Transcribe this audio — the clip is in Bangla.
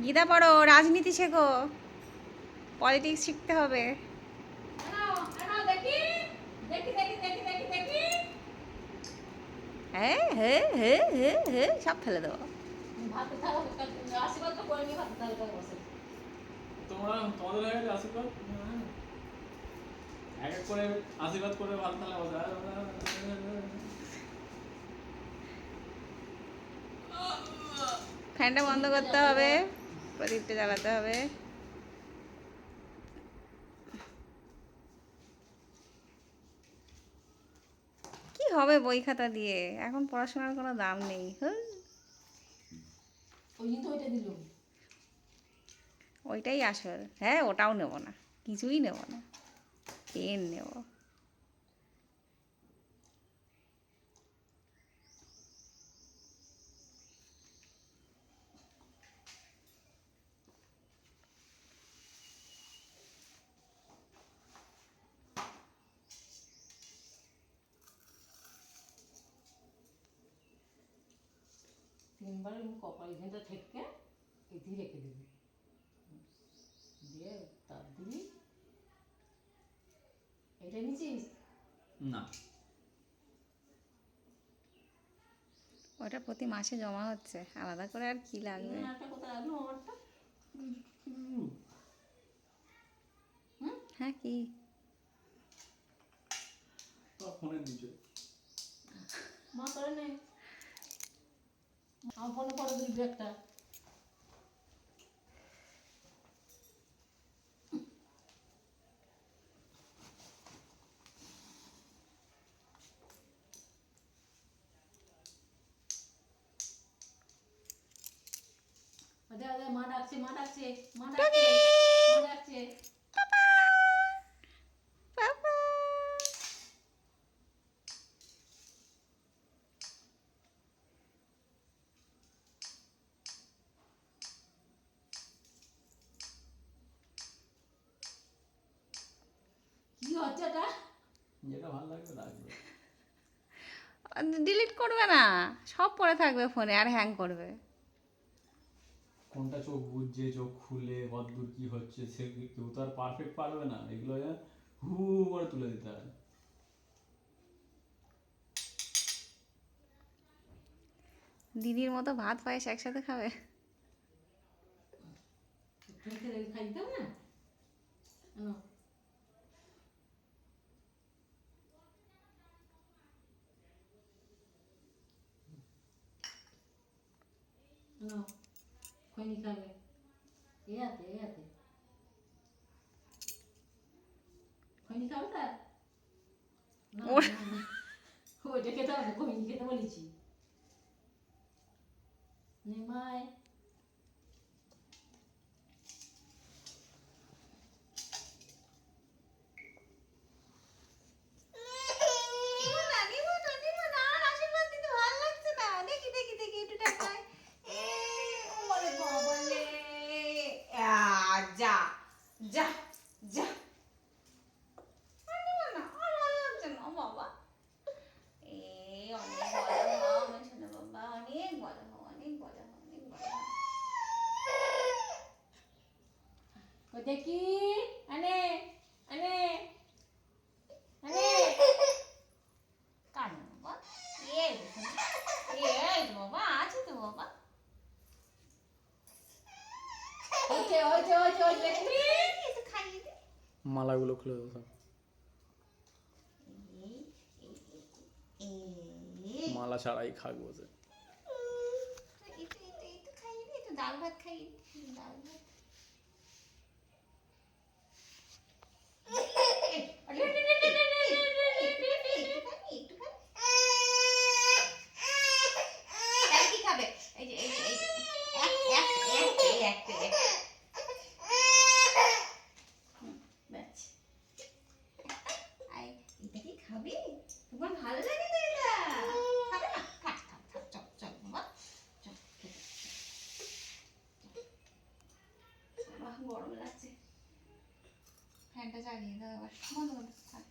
গীতা পড়ো, রাজনীতি শেখো, পলিটিক্স শিখতে হবে। হ্যাঁ হ্যাঁ হ্যাঁ হ্যাঁ হ্যাঁ সব ফেলে দেবো। তোমাদের হয়ে গেছে আশীর্বাদ, এক এক করে আশীর্বাদ করে ভাত থালা বসে। ফ্যানটা বন্ধ করতে হবে, প্রদীপটা জ্বালাতে হবে। কি হবে বই খাতা দিয়ে, এখন পড়াশোনার কোনো দাম নেই। ওইটাই আসল। হ্যাঁ, ওটাও নেব না, কিছুই নেব না, পেন নেব। তিনবার কপাল এখানটা থেকে এটি রেখে দিবি, দিয়ে তার দিবি। এটা নিচিস না, ওটা প্রতি মাসে জমা হচ্ছে, আলাদা করে আর কি লাগবে। একটা কোথায় রাখলো আমারটা? হ্যাঁ, কি ফোনের নিচে মা করে নেই, আমার ফোনে করে দিবি একটা। আদে আদে মা ডাকছে, মা ডাকছে, মা ডাকছে, মা ডাকছে। বাবা, কি হচ্ছে এটা? যেটা ভালো লাগবে রাখবে। ডিলিট করবে না, সব পড়ে থাকবে ফোনে আর হ্যাং করবে। কোনটা চোখ বুঝছে, চোখ খুলে কতদূর কি হচ্ছে, সে কেউ তো আর পারফেক্ট পারবে না। এগুলো হু করে তুলে দিতে হয়। দিদির মতো ভাত পায়েস একসাথে খাবে। খাই দিতে হবে না? খৈনি খাবে, এ হাতে খৈনি খাবে তার না, ওইটা খেতে হবে, খৈনি খেতে বলেছি। নেমায় যা যা যা, অনেক বড় হও আমার সোনা বাবা, অনেক বড় হও, অনেক বড় হও, অনেক বড় হও। দেখি আনে আনে আনে কান্না বাবা, এই দেখো না, এই তো বাবা, আছে তো বাবা। দেখবি একটু খাইয়ে দে। মালাগুলো খুলে দাও সব। মালা ছাড়াই খাক বসে। একটু খাইয়ে দে, একটু ডাল ভাত খাইয়ে দে, ডাল ভাত। কি খাবে? এই যে এই যে এই যে ব্যাস। এটা কি খাবি? তোমার ভালো লাগে তো এটা? খাবে না? খা খা খা, চল চল বাবা, চল খেতে। বাহ, গরম লাগছে, ফ্যানটা চালিয়ে দাও, আবার বন্ধ করো, থাক।